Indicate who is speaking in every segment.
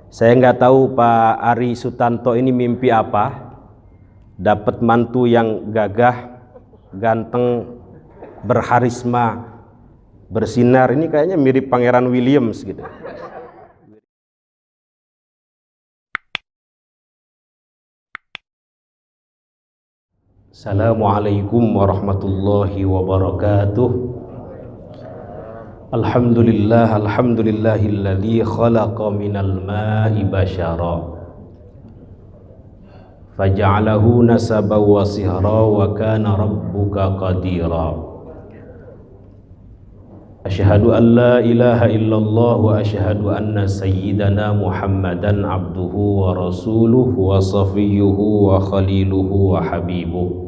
Speaker 1: Saya nggak tahu Pak Ari Sutanto ini mimpi apa, dapat mantu yang gagah, ganteng, berharisma, bersinar. Ini kayaknya mirip Pangeran Williams gitu. Assalamualaikum warahmatullahi wabarakatuh. Alhamdulillahilladzi khalaqa minal ma'i basyara faja'alahu nasaban wa sihra wa kana rabbuka qadira. Asyhadu an la ilaha illallah wa asyhadu anna sayyidana Muhammadan abduhu wa rasuluhu wa safiyyuhu wa khaliluhu wa habibuhu.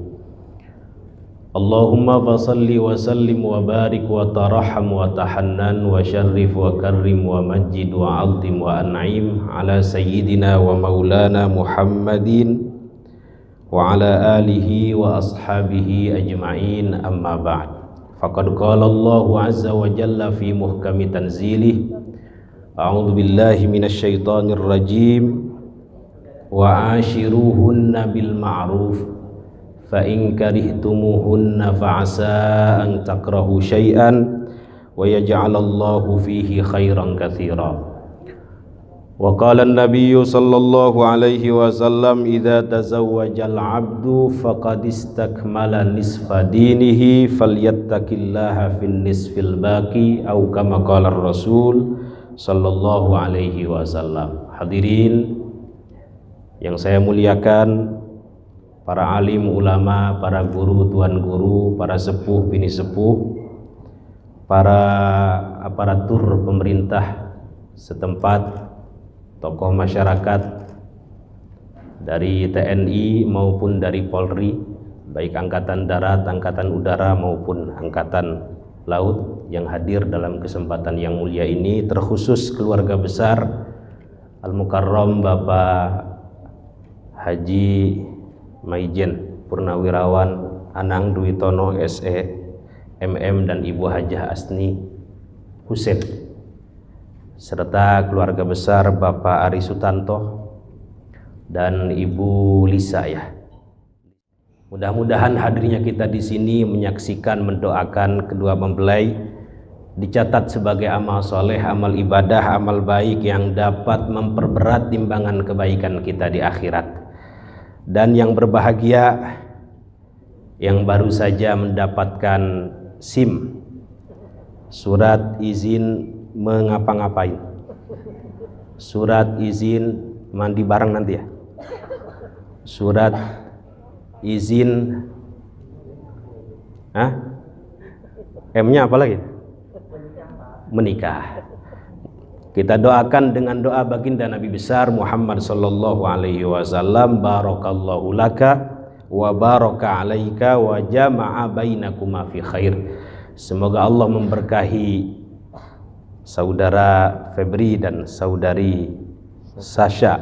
Speaker 1: Allahumma fasalli wa sallim wa barik wa taraham wa tahannan wa syarrif wa karrim wa majid wa azim wa an'im ala sayyidina wa maulana Muhammadin wa ala alihi wa ashabihi ajma'in, amma ba'd. Faqad qala Allahu azza wa jalla fi muhkami tanzilih, a'udzu billahi minasy syaithanir rajim, wa ashiruhunna bil ma'ruf fa in karihtumuhunna fa'asa an takrahu syai'an wa yaj'alallahu fihi khairan katsira. Wa qala an-nabiyyu sallallahu alaihi wasallam, idza tazawwajal 'abdu faqad istakmala nisfa dinihi falyattaqillaha fin nisfil baqi, au kama qala ar-rasul sallallahu alaihi wasallam. Hadirin yang saya muliakan, para alim ulama, para guru, tuan guru, para sepuh, bini sepuh, para aparatur pemerintah setempat, tokoh masyarakat dari TNI maupun dari Polri, baik Angkatan Darat, Angkatan Udara maupun Angkatan Laut yang hadir dalam kesempatan yang mulia ini, terkhusus keluarga besar Al-Mukarram Bapak Haji Maijen Purnawirawan Anang Dwi Tono SE MM dan Ibu Hajah Asni Husein, serta keluarga besar Bapak Ari Sutanto dan Ibu Lisa ya. Mudah-mudahan hadirnya kita di sini menyaksikan, mendoakan kedua mempelai dicatat sebagai amal soleh, amal ibadah, amal baik yang dapat memperberat timbangan kebaikan kita di akhirat. Dan yang berbahagia yang baru saja mendapatkan SIM, surat izin mengapa-ngapain, surat izin mandi bareng nanti ya, surat izin M-nya apa lagi? Menikah. Kita doakan dengan doa baginda Nabi besar Muhammad sallallahu alaihi wasallam, barakallahu laka wa baraka alaika wa jama'a bainakuma fi khair. Semoga Allah memberkahi saudara Febri dan saudari Sasha,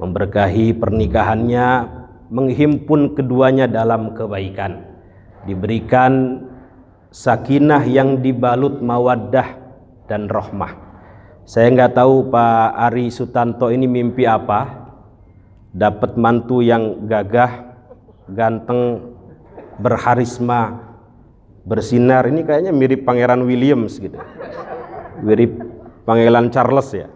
Speaker 1: memberkahi pernikahannya, menghimpun keduanya dalam kebaikan, diberikan sakinah yang dibalut mawaddah dan rahmah. Saya nggak tahu Pak Ari Sutanto ini mimpi apa, dapat mantu yang gagah, ganteng, berharisma, bersinar. Ini kayaknya mirip Pangeran Williams gitu, mirip Pangeran Charles ya.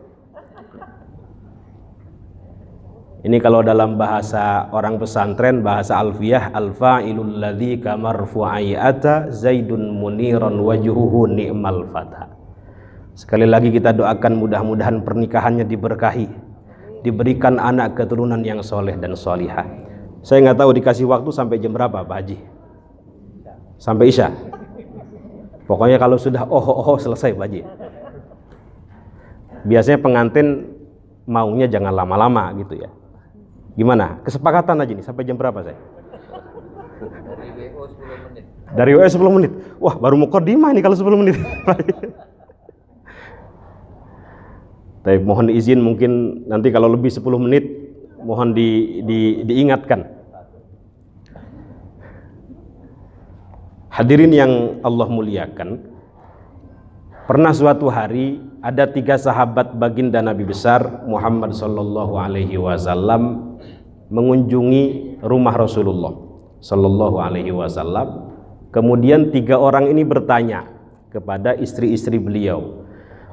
Speaker 1: Ini kalau dalam bahasa orang pesantren, bahasa alfiyah, al-fa'ilul ladzi kamarfu'ai ata zaidun muniran wajhuhu ni'mal fata. Sekali lagi kita doakan mudah-mudahan pernikahannya diberkahi, diberikan anak keturunan yang soleh dan solihah. Saya nggak tahu dikasih waktu sampai jam berapa Pak Haji? Sampai Isya. Pokoknya kalau sudah selesai Pak Haji. Biasanya pengantin maunya jangan lama-lama gitu ya. Gimana? Kesepakatan aja nih, sampai jam berapa saya? Dari WO 10 menit. Wah, baru mau kodimah nih kalau 10 menit. Tapi mohon izin, mungkin nanti kalau lebih 10 menit mohon diingatkan. Hadirin yang Allah muliakan, Pernah suatu hari ada 3 sahabat baginda Nabi besar Muhammad sallallahu alaihi wasallam mengunjungi rumah Rasulullah sallallahu alaihi wasallam. Kemudian 3 orang ini bertanya kepada istri-istri beliau.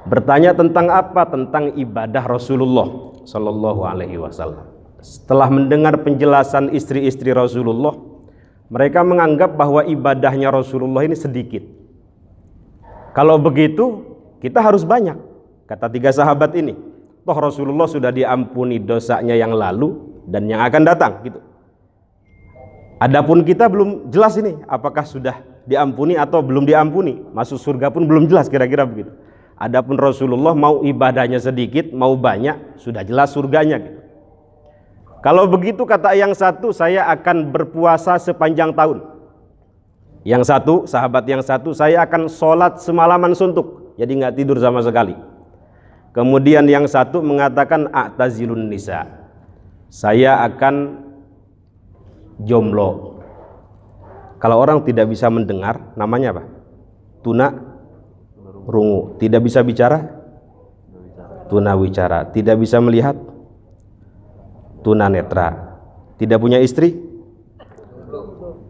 Speaker 1: Bertanya tentang apa? Tentang ibadah Rasulullah sallallahu alaihi wasallam. Setelah mendengar penjelasan istri-istri Rasulullah, mereka menganggap bahwa ibadahnya Rasulullah ini sedikit. Kalau begitu, kita harus banyak, kata 3 sahabat ini. Toh Rasulullah sudah diampuni dosanya yang lalu dan yang akan datang, gitu. Adapun kita belum jelas ini, apakah sudah diampuni atau belum diampuni. Masuk surga pun belum jelas, kira-kira begitu. Adapun Rasulullah mau ibadahnya sedikit, mau banyak, sudah jelas surganya, gitu. Kalau begitu, kata yang satu, saya akan berpuasa sepanjang tahun. Yang satu, sahabat yang satu, saya akan sholat semalaman suntuk, jadi nggak tidur sama sekali. Kemudian yang satu mengatakan a'tazilun nisa, saya akan jomblo. Kalau orang tidak bisa mendengar, namanya apa? Tuna rungu. Tidak bisa bicara, tuna wicara. Tidak bisa melihat, tuna netra. Tidak punya istri,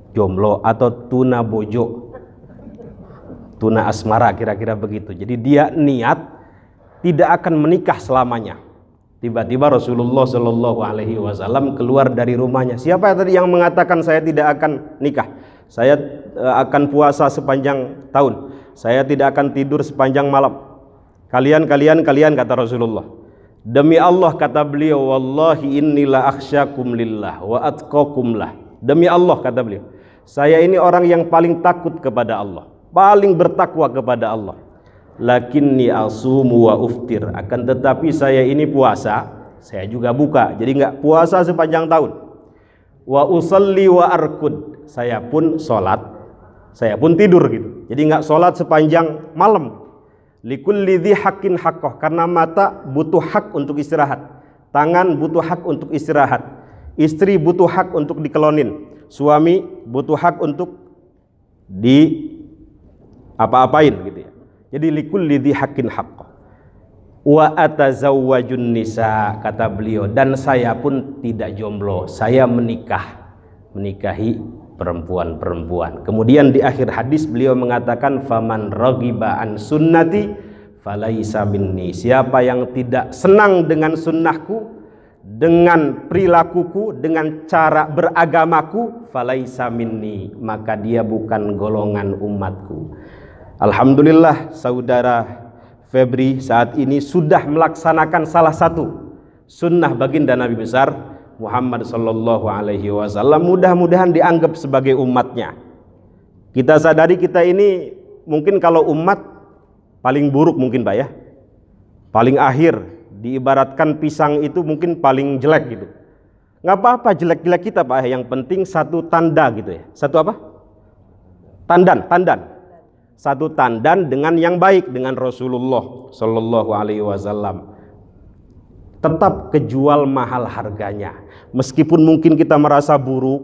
Speaker 1: jomblo atau tuna bojo, tuna asmara, kira-kira begitu. Jadi dia niat tidak akan menikah selamanya. Tiba-tiba Rasulullah Shallallahu Alaihi Wasallam keluar dari rumahnya. Siapa tadi yang mengatakan saya tidak akan nikah? Saya akan puasa sepanjang tahun. Saya tidak akan tidur sepanjang malam. Kalian kata Rasulullah. Demi Allah, kata beliau, wallahi innila akhsyakum lillah wa atqakum lah. Demi Allah, kata beliau, saya ini orang yang paling takut kepada Allah, paling bertakwa kepada Allah. Lakinni asumu wa uftir, akan tetapi saya ini puasa, saya juga buka, jadi nggak puasa sepanjang tahun. Wa usalli wa arkud, saya pun sholat, saya pun tidur, gitu. Jadi nggak sholat sepanjang malam. Likulli dzi haqqin haqqah, karena mata butuh hak untuk istirahat, tangan butuh hak untuk istirahat, istri butuh hak untuk dikelonin, suami butuh hak untuk di apa-apain, gitu ya. Jadi likulli dzi haqqin haqqah. Wa atazawwajun nisa, kata beliau, dan saya pun tidak jomblo, saya menikahi perempuan-perempuan. Kemudian di akhir hadis beliau mengatakan faman raghiba an sunnati falaisa minni, siapa yang tidak senang dengan sunnahku, dengan perilakuku, dengan cara beragamaku, falaisa minni, maka dia bukan golongan umatku. Alhamdulillah, saudara Febri saat ini sudah melaksanakan salah satu sunnah baginda Nabi besar Muhammad sallallahu alaihi wasallam. Mudah-mudahan dianggap sebagai umatnya. Kita sadari kita ini mungkin kalau umat paling buruk mungkin, Pak ya. Paling akhir, diibaratkan pisang itu mungkin paling jelek gitu. Nggak apa-apa jelek-jelek kita, Pak, yang penting satu tanda gitu ya. Satu apa? Tandan. Satu tandan dengan yang baik, dengan Rasulullah sallallahu alaihi wasallam. Tetap kejual mahal harganya. Meskipun mungkin kita merasa buruk,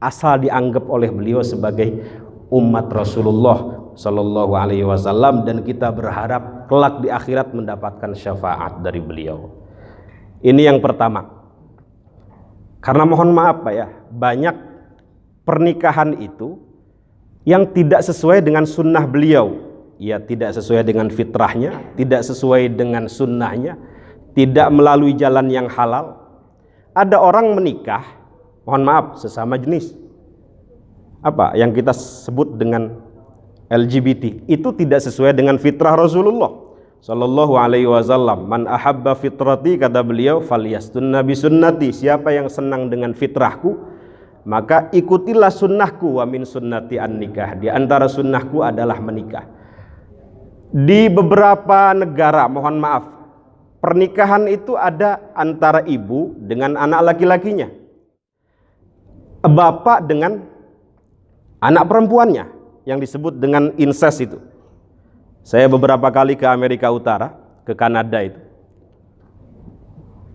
Speaker 1: asal dianggap oleh beliau sebagai umat Rasulullah sallallahu alaihi wasallam, dan kita berharap kelak di akhirat mendapatkan syafaat dari beliau. Ini yang pertama. Karena mohon maaf, Pak ya, banyak pernikahan itu yang tidak sesuai dengan sunnah beliau. Ya, tidak sesuai dengan fitrahnya, tidak sesuai dengan sunnahnya, tidak melalui jalan yang halal. Ada orang menikah, mohon maaf, sesama jenis, apa yang kita sebut dengan LGBT, itu tidak sesuai dengan fitrah Rasulullah sallallahu alaihi wasallam. Man ahabba fitrati, kata beliau, falyastunna bi sunnati, siapa yang senang dengan fitrahku, maka ikutilah sunnahku. Wa min sunnati an nikah, di antara sunnahku adalah menikah. Di beberapa negara, mohon maaf, pernikahan itu ada antara ibu dengan anak laki-lakinya, bapak dengan anak perempuannya, yang disebut dengan incest itu. Saya beberapa kali ke Amerika Utara, ke Kanada itu.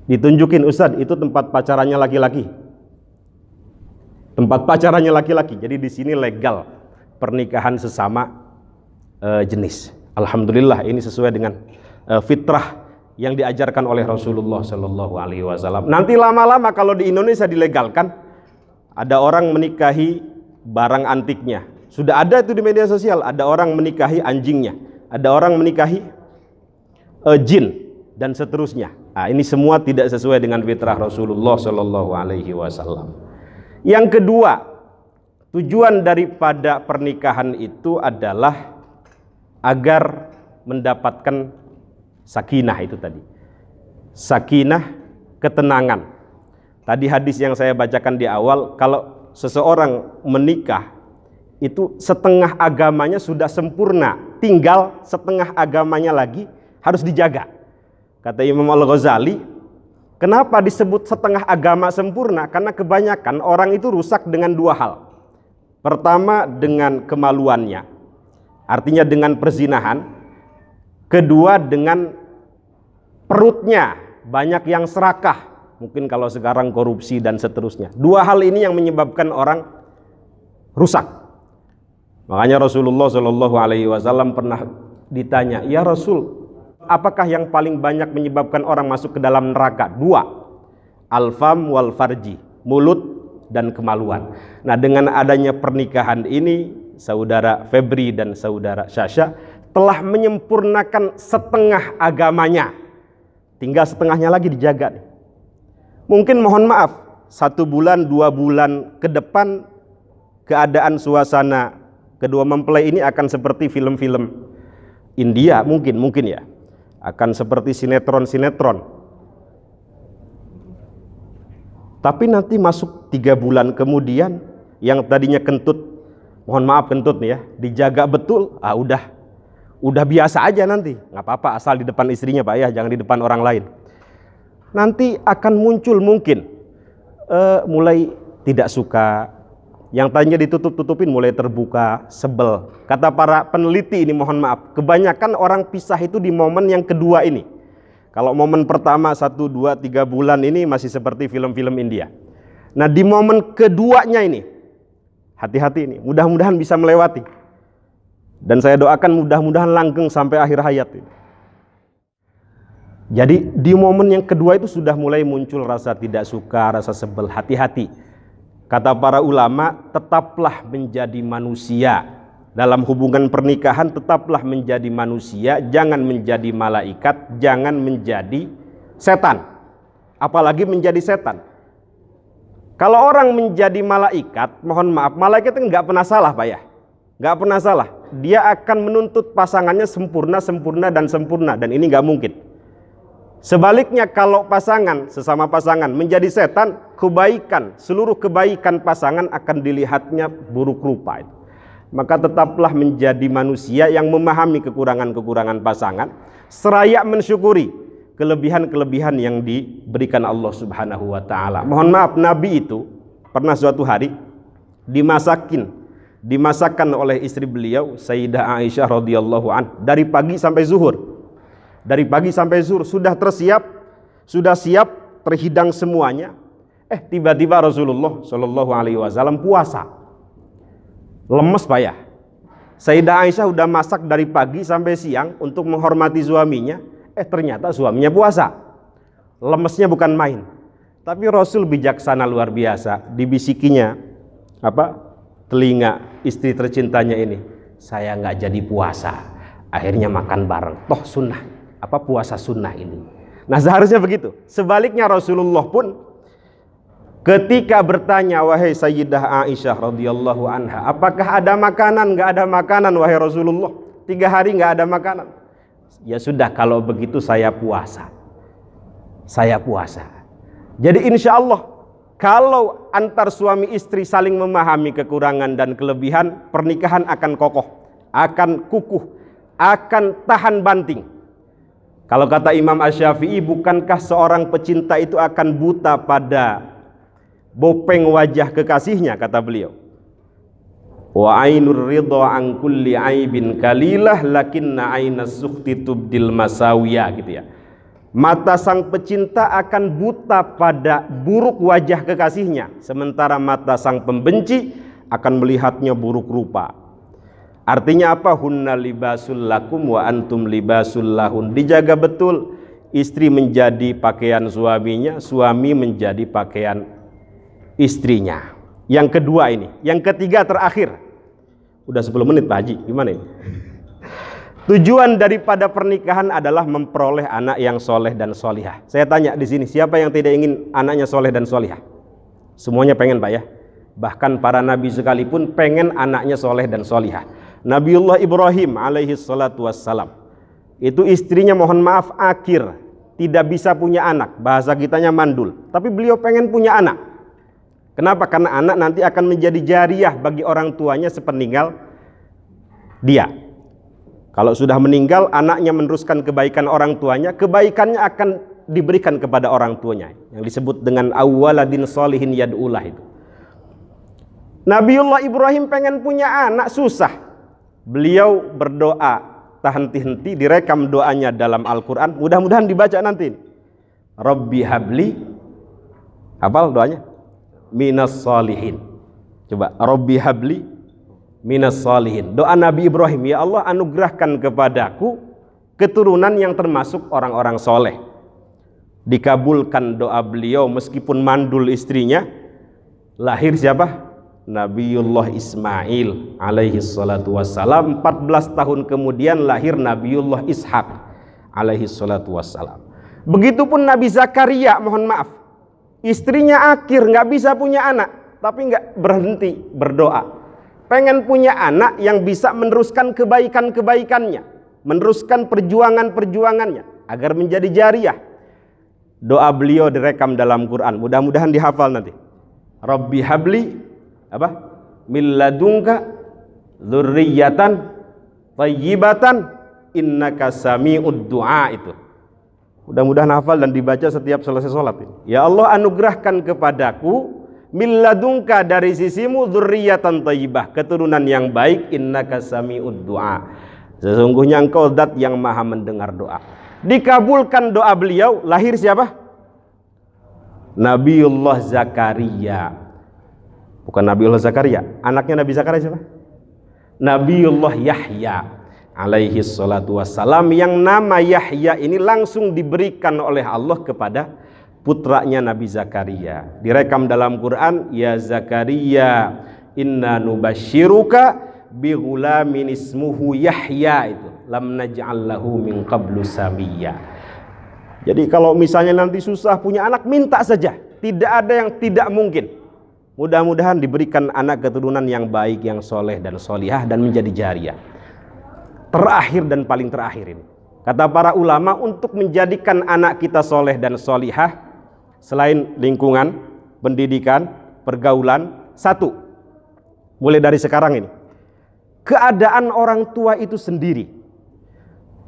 Speaker 1: Ditunjukin, Ustadz, itu tempat pacarannya laki-laki. Tempat pacarannya laki-laki. Jadi di sini legal pernikahan sesama jenis. Alhamdulillah ini sesuai dengan fitrah yang diajarkan oleh Rasulullah Shallallahu Alaihi Wasallam. Nanti lama-lama kalau di Indonesia dilegalkan, ada orang menikahi barang antiknya. Sudah ada itu di media sosial. Ada orang menikahi anjingnya, ada orang menikahi jin dan seterusnya. Nah, ini semua tidak sesuai dengan fitrah Rasulullah Shallallahu Alaihi Wasallam. Yang kedua, tujuan daripada pernikahan itu adalah agar mendapatkan sakinah itu tadi. Sakinah, ketenangan. Tadi hadis yang saya bacakan di awal, kalau seseorang menikah itu setengah agamanya sudah sempurna, tinggal setengah agamanya lagi harus dijaga. Kata Imam Al-Ghazali, kenapa disebut setengah agama sempurna? Karena kebanyakan orang itu rusak dengan dua hal. Pertama dengan kemaluannya, artinya dengan perzinahan. Kedua dengan perutnya, banyak yang serakah, mungkin kalau sekarang korupsi dan seterusnya. Dua hal ini yang menyebabkan orang rusak. Makanya Rasulullah Shallallahu Alaihi Wasallam pernah ditanya, ya Rasul, apakah yang paling banyak menyebabkan orang masuk ke dalam neraka? Dua, al-fam wal farji, mulut dan kemaluan. Nah, dengan adanya pernikahan ini, saudara Febri dan saudara Syasha telah menyempurnakan setengah agamanya, tinggal setengahnya lagi dijaga. Mungkin mohon maaf, 1 bulan 2 bulan ke depan keadaan suasana kedua mempelai ini akan seperti film-film India, mungkin ya, akan seperti sinetron. Tapi nanti masuk 3 bulan kemudian, yang tadinya kentut, mohon maaf kentut nih ya, dijaga betul, udah biasa aja nanti, nggak apa-apa asal di depan istrinya Pak ya, jangan di depan orang lain. Nanti akan muncul mungkin mulai tidak suka, yang tadinya ditutup-tutupin mulai terbuka, sebel. Kata para peneliti ini, mohon maaf, kebanyakan orang pisah itu di momen yang kedua ini. Kalau momen pertama 1, 2, 3 bulan ini masih seperti film-film India. Nah, di momen keduanya ini hati-hati ini, mudah-mudahan bisa melewati. Dan saya doakan mudah-mudahan langgeng sampai akhir hayat ini. Jadi di momen yang kedua itu sudah mulai muncul rasa tidak suka, rasa sebel, hati-hati. Kata para ulama, tetaplah menjadi manusia. Dalam hubungan pernikahan tetaplah menjadi manusia, jangan menjadi malaikat, jangan menjadi setan. Apalagi menjadi setan. Kalau orang menjadi malaikat, mohon maaf, malaikat itu nggak pernah salah Pak ya. Nggak pernah salah. Dia akan menuntut pasangannya sempurna, dan ini nggak mungkin. Sebaliknya kalau pasangan, sesama pasangan menjadi setan, seluruh kebaikan pasangan akan dilihatnya buruk rupa. Maka tetaplah menjadi manusia yang memahami kekurangan-kekurangan pasangan, seraya mensyukuri kelebihan-kelebihan yang diberikan Allah Subhanahu wa Ta'ala. Mohon maaf, Nabi itu pernah suatu hari dimasakkan oleh istri beliau Sayyidah Aisyah radhiyallahu anha dari pagi sampai zuhur. Dari pagi sampai zuhur sudah siap, terhidang semuanya. Tiba-tiba Rasulullah Shallallahu Alaihi Wasallam puasa. Lemes Pak ya. Sayyidah Aisyah udah masak dari pagi sampai siang untuk menghormati suaminya. Ternyata suaminya puasa. Lemesnya bukan main. Tapi Rasul bijaksana luar biasa. Dibisikinya telinga istri tercintanya ini, saya nggak jadi puasa, akhirnya makan bareng. Toh sunnah, puasa sunnah ini. Nah seharusnya begitu. Sebaliknya Rasulullah pun ketika bertanya, wahai Sayyidah Aisyah radhiyallahu anha, apakah ada makanan? Nggak ada makanan wahai Rasulullah. 3 hari nggak ada makanan. Ya sudah, kalau begitu saya puasa. Jadi insya Allah, kalau antar suami istri saling memahami kekurangan dan kelebihan, pernikahan akan kokoh, akan kukuh, akan tahan banting. Kalau kata Imam Asy-Syafi'i, bukankah seorang pecinta itu akan buta pada bopeng wajah kekasihnya, kata beliau. Wa ainur ridha an kulli aibin kalilah lakinna ainas sukhti tubdil masawiyah, gitu ya. Mata sang pecinta akan buta pada buruk wajah kekasihnya, sementara mata sang pembenci akan melihatnya buruk rupa. Artinya apa? Hunna libasul lakum wa antum libasul lahun. Dijaga betul, istri menjadi pakaian suaminya, suami menjadi pakaian istrinya. Yang kedua ini, yang ketiga terakhir. Udah 10 menit Pak Haji, gimana ini? Tujuan daripada pernikahan adalah memperoleh anak yang soleh dan solihah. Saya tanya di sini, siapa yang tidak ingin anaknya soleh dan solihah? Semuanya pengen Pak ya. Bahkan para nabi sekalipun pengen anaknya soleh dan solihah. Nabiullah Ibrahim alaihi salatu wassalam, itu istrinya mohon maaf akir, tidak bisa punya anak, bahasa kitanya mandul. Tapi beliau pengen punya anak. Kenapa? Karena anak nanti akan menjadi jariah bagi orang tuanya sepeninggal dia. Kalau sudah meninggal, anaknya meneruskan kebaikan orang tuanya, kebaikannya akan diberikan kepada orang tuanya, yang disebut dengan awwaladin solihin yad'ulah itu. Nabiullah Ibrahim pengen punya anak, susah. Beliau berdoa, tak henti-henti, direkam doanya dalam Al-Quran, mudah-mudahan dibaca nanti. Rabbi habli, hafal doanya? Minas solihin. Coba, Rabbi habli minas solihin. Doa Nabi Ibrahim, ya Allah anugerahkan kepadaku keturunan yang termasuk orang-orang soleh. Dikabulkan doa beliau meskipun mandul istrinya. Lahir siapa? Nabiullah Ismail alaihi salatu wassalam. 14 tahun kemudian lahir Nabiullah Ishak alaihi salatu wassalam. Begitupun Nabi Zakaria, mohon maaf, istrinya akir, nggak bisa punya anak, tapi nggak berhenti berdoa. Pengen punya anak yang bisa meneruskan kebaikan-kebaikannya, meneruskan perjuangan-perjuangannya agar menjadi jariah. Doa beliau direkam dalam Quran, mudah-mudahan dihafal nanti. Rabbi habli apa? Min ladunka dzurriyyatan thayyibatan innaka sami'ud du'a itu. Mudah-mudahan hafal dan dibaca setiap selesai sholat. Ya Allah anugerahkan kepadaku min ladunka dari sisimu dzurriyyatan thayyibah, keturunan yang baik, innaka sami'ud du'a. Sesungguhnya engkau zat yang maha mendengar doa. Dikabulkan doa beliau, lahir siapa? Nabiullah Zakaria. Bukan Nabiullah Zakaria, anaknya Nabi Zakaria siapa? Nabiullah Yahya alaihi salatu wassalam, yang nama Yahya ini langsung diberikan oleh Allah kepada putranya Nabi Zakaria. Direkam dalam Quran, ya Zakaria inna nubashiruka bi ghulamin ismuhu Yahya, itu lam naj'al lahu min qablu samiyya. Jadi kalau misalnya nanti susah punya anak, minta saja, tidak ada yang tidak mungkin. Mudah-mudahan diberikan anak keturunan yang baik, yang soleh dan solihah dan menjadi jariah. Terakhir dan paling terakhir ini, kata para ulama, untuk menjadikan anak kita soleh dan solihah, selain lingkungan, pendidikan, pergaulan, satu, mulai dari sekarang ini, keadaan orang tua itu sendiri.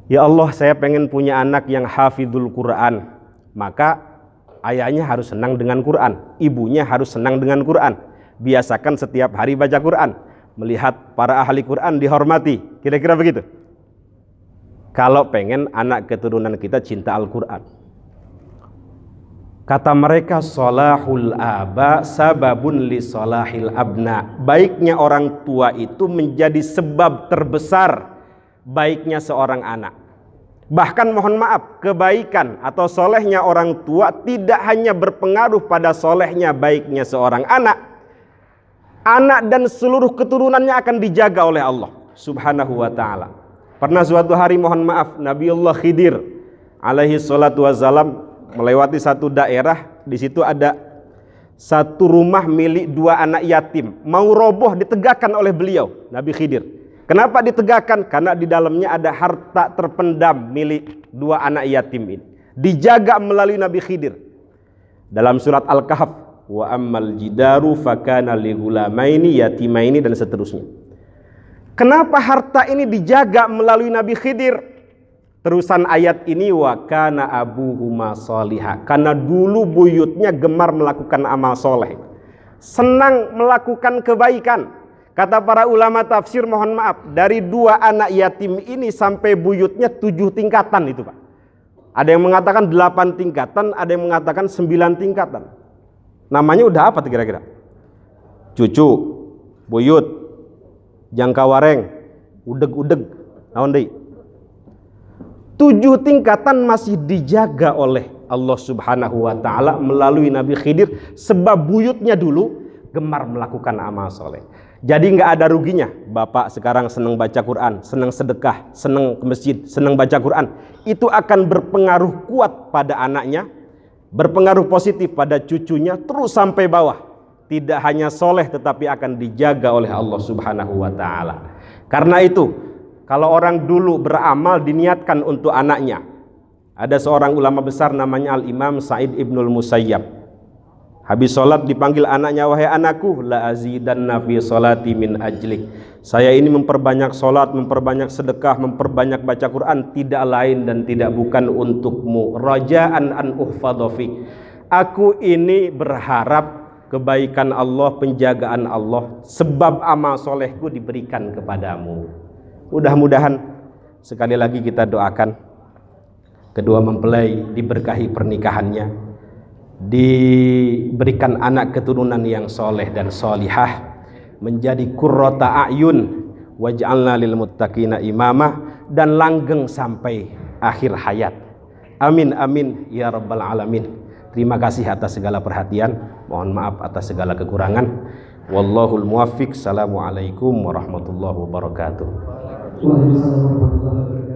Speaker 1: Ya Allah, saya pengen punya anak yang hafidhul Quran, maka ayahnya harus senang dengan Quran, ibunya harus senang dengan Quran. Biasakan setiap hari baca Quran, melihat para ahli Quran dihormati, kira-kira begitu. Kalau pengen anak keturunan kita cinta Al-Quran. Kata mereka, salahul aba sababun li salahil abna. Baiknya orang tua itu menjadi sebab terbesar baiknya seorang anak. Bahkan mohon maaf, kebaikan atau solehnya orang tua tidak hanya berpengaruh pada solehnya baiknya seorang anak. Anak dan seluruh keturunannya akan dijaga oleh Allah subhanahu wa ta'ala. Pernah suatu hari mohon maaf, Nabiullah Khidir alaihi salatu wassalam melewati satu daerah. Di situ ada satu rumah milik 2 anak yatim, mau roboh ditegakkan oleh beliau Nabi Khidir. Kenapa ditegakkan? Karena di dalamnya ada harta terpendam milik 2 anak yatim ini, dijaga melalui Nabi Khidir. Dalam surat Al-Kahf, wa ammal jidaru fakana li ghulamaini yatimaini, dan seterusnya. Kenapa harta ini dijaga melalui Nabi Khidir? Terusan ayat ini, wa kana abuhuma sholiha, karena dulu buyutnya gemar melakukan amal soleh, senang melakukan kebaikan. Kata para ulama tafsir, mohon maaf, dari 2 anak yatim ini sampai buyutnya 7 tingkatan itu Pak. Ada yang mengatakan 8 tingkatan, ada yang mengatakan 9 tingkatan. Namanya udah apa kira-kira? Cucu, buyut, jangkawareng, udeg-udeg naon deui. 7 tingkatan masih dijaga oleh Allah Subhanahu wa taala melalui Nabi Khidir, sebab buyutnya dulu gemar melakukan amal soleh. Jadi nggak ada ruginya. Bapak sekarang senang baca Quran, senang sedekah, senang ke masjid, senang baca Quran. Itu akan berpengaruh kuat pada anaknya, berpengaruh positif pada cucunya, terus sampai bawah. Tidak hanya soleh tetapi akan dijaga oleh Allah Subhanahu wa taala. Karena itu, kalau orang dulu beramal diniatkan untuk anaknya. Ada seorang ulama besar namanya Al-Imam Sa'id Ibnul Musayyab. Habis sholat dipanggil anaknya, wahai anakku, la azidanna fi sholati min ajlik. Saya ini memperbanyak sholat, memperbanyak sedekah, memperbanyak baca Quran, tidak lain dan tidak bukan untukmu. Raja'an an uhfadhafik. Aku ini berharap kebaikan Allah, penjagaan Allah, sebab amal solehku diberikan kepadamu. Mudah-mudahan sekali lagi kita doakan kedua mempelai diberkahi pernikahannya, diberikan anak keturunan yang soleh dan solihah, menjadi qurrata a'yun, waj'alna lil muttaqina imama, dan langgeng sampai akhir hayat. Amin amin ya rabbal alamin. Terima kasih atas segala perhatian, mohon maaf atas segala kekurangan. Wallahul muwaffiq. Assalamualaikum warahmatullahi wabarakatuh.
Speaker 2: Waalaikumsalam warahmatullahi wabarakatuh.